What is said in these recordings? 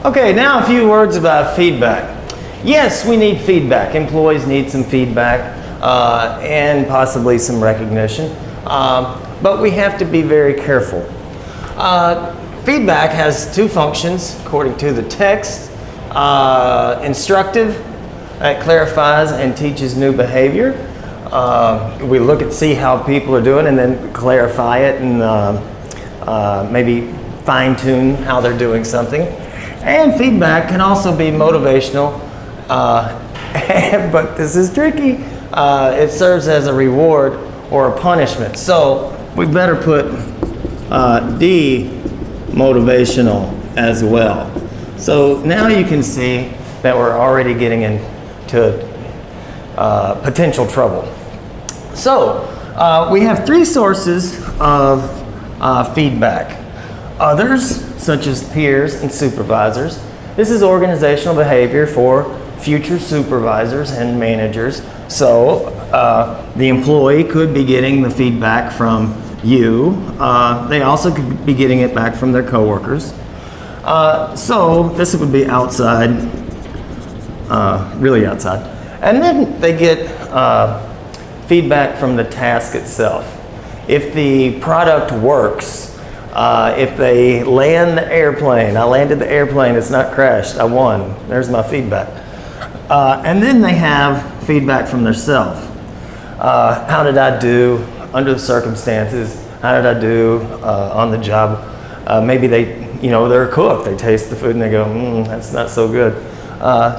Okay, now a few words about feedback. Yes, we need feedback. Employees need some feedback and possibly some recognition, but we have to be very careful. Feedback has two functions according to the text. Instructive, it clarifies and teaches new behavior. We look and see how people are doing and then clarify it and maybe fine-tune how they're doing something. And feedback can also be motivational, but this is tricky. It serves as a reward or a punishment. So we better put demotivational as well. So now you can see that we're already getting into potential trouble. So we have three sources of feedback. Others, such as peers and supervisors. This is organizational behavior for future supervisors and managers. So the employee could be getting the feedback from you. They also could be getting it back from their coworkers. So this would be outside, really outside. And then they get feedback from the task itself. If the product works, if they land the airplane, I landed the airplane, it's not crashed, I won, there's my feedback. And then they have feedback from themselves. How did I do under the circumstances? How did I do on the job? Maybe they're a cook, they taste the food and they go, that's not so good.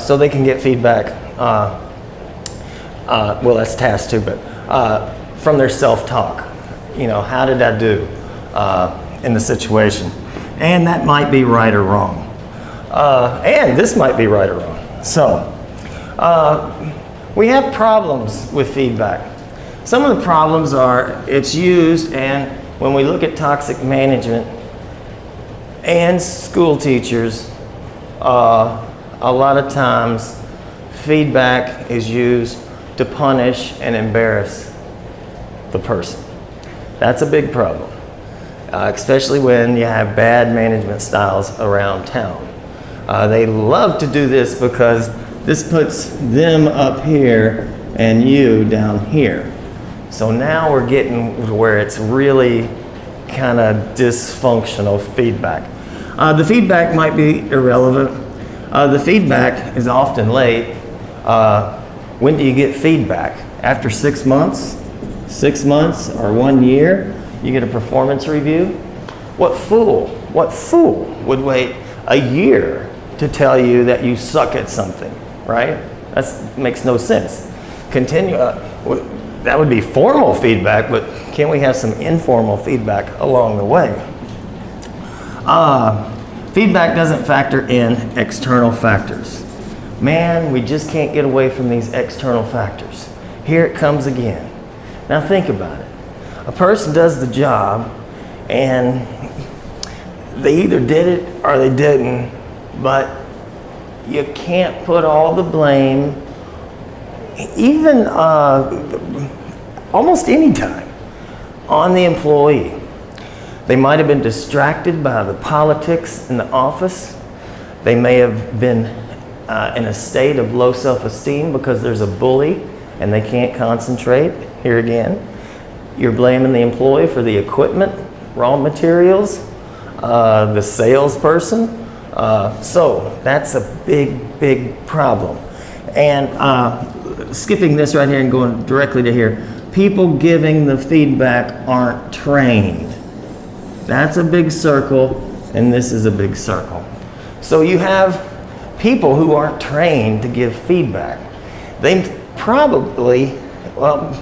So they can get feedback, well, that's task too, but from their self-talk. How did I do in the situation? And that might be right or wrong. And this might be right or wrong. So, we have problems with feedback. Some of the problems are it's used, and when we look at toxic management and school teachers, a lot of times feedback is used to punish and embarrass the person. That's a big problem, especially when you have bad management styles around town. They love to do this because this puts them up here and you down here. So now we're getting to where it's really kind of dysfunctional feedback. The feedback might be irrelevant. The feedback is often late. When do you get feedback? After 6 months? 6 months or 1 year? You get a performance review? What fool would wait a year to tell you that you suck at something, right? That makes no sense. Continue, that would be formal feedback, but can we have some informal feedback along the way? Feedback doesn't factor in external factors. Man, we just can't get away from these external factors. Here it comes again. Now think about it. A person does the job and they either did it or they didn't, but you can't put all the blame, even almost any time, on the employee. They might have been distracted by the politics in the office. They may have been in a state of low self-esteem because there's a bully and they can't concentrate. Here again, you're blaming the employee for the equipment, raw materials, the salesperson. So that's a big problem. And skipping this right here and going directly to here, people giving the feedback aren't trained. That's a big circle, and this is a big circle. So you have people who aren't trained to give feedback. They probably, well,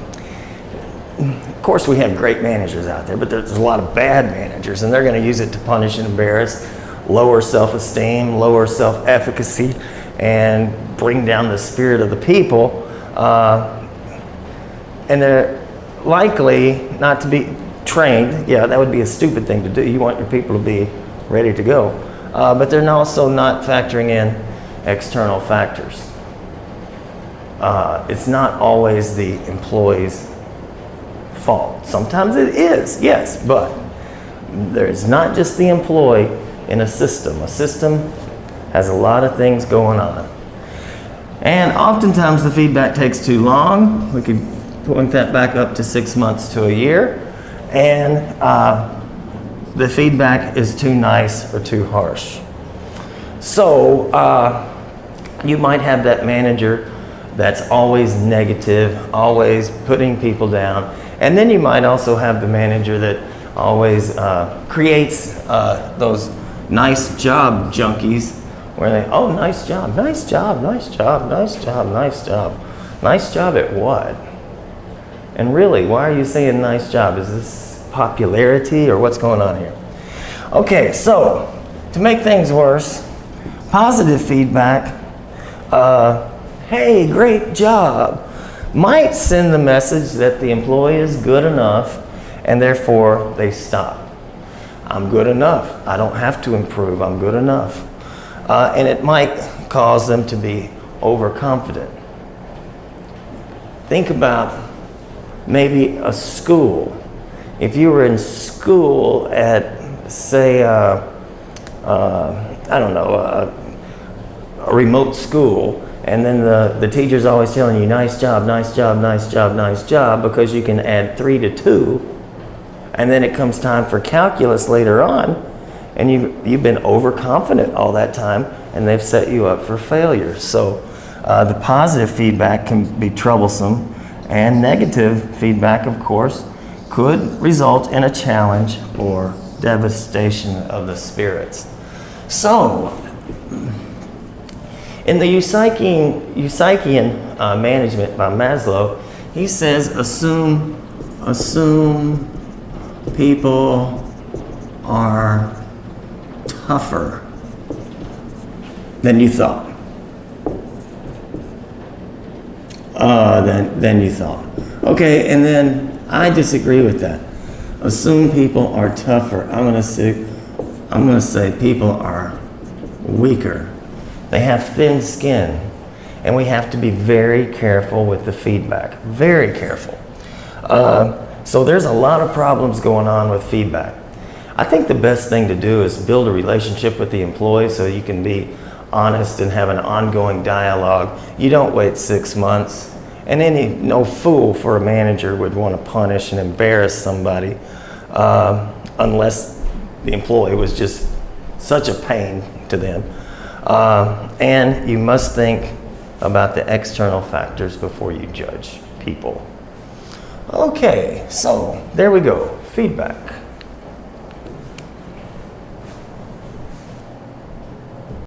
of course we have great managers out there, but there's a lot of bad managers, and they're going to use it to punish and embarrass, lower self-esteem, lower self-efficacy, and bring down the spirit of the people. And they're likely not to be trained. Yeah, that would be a stupid thing to do. You want your people to be ready to go. But they're also not factoring in external factors. It's not always the employee's fault. Sometimes it is, yes, but there's not just the employee in a system. A system has a lot of things going on. And oftentimes the feedback takes too long. We could point that back up to 6 months to a year. And the feedback is too nice or too harsh. So you might have that manager that's always negative, always putting people down. And then you might also have the manager that always creates those nice job junkies where they, oh, nice job, nice job, nice job, nice job, nice job. Nice job at what? And really, why are you saying nice job? Is this popularity or what's going on here? Okay, so to make things worse, positive feedback, hey, great job, might send the message that the employee is good enough and therefore they stop. I'm good enough. I don't have to improve. I'm good enough. And it might cause them to be overconfident. Think about maybe a school. If you were in school at, say, I don't know, a remote school, and then the teacher's always telling you, nice job, nice job, nice job, nice job, because you can add 3 to 2, and then it comes time for calculus later on, and you've been overconfident all that time, and they've set you up for failure. So the positive feedback can be troublesome, and negative feedback, of course, could result in a challenge or devastation of the spirits. So, in the Eutychian management by Maslow, he says, assume people are tougher than you thought. Than you thought. Okay, and then I disagree with that. Assume people are tougher. I'm gonna say people are weaker. They have thin skin, and we have to be very careful with the feedback. Very careful. So there's a lot of problems going on with feedback. I think the best thing to do is build a relationship with the employee so you can be honest and have an ongoing dialogue. You don't wait 6 months. And no fool for a manager would want to punish and embarrass somebody unless the employee was just such a pain to them. And you must think about the external factors before you judge people. Okay, so there we go, feedback.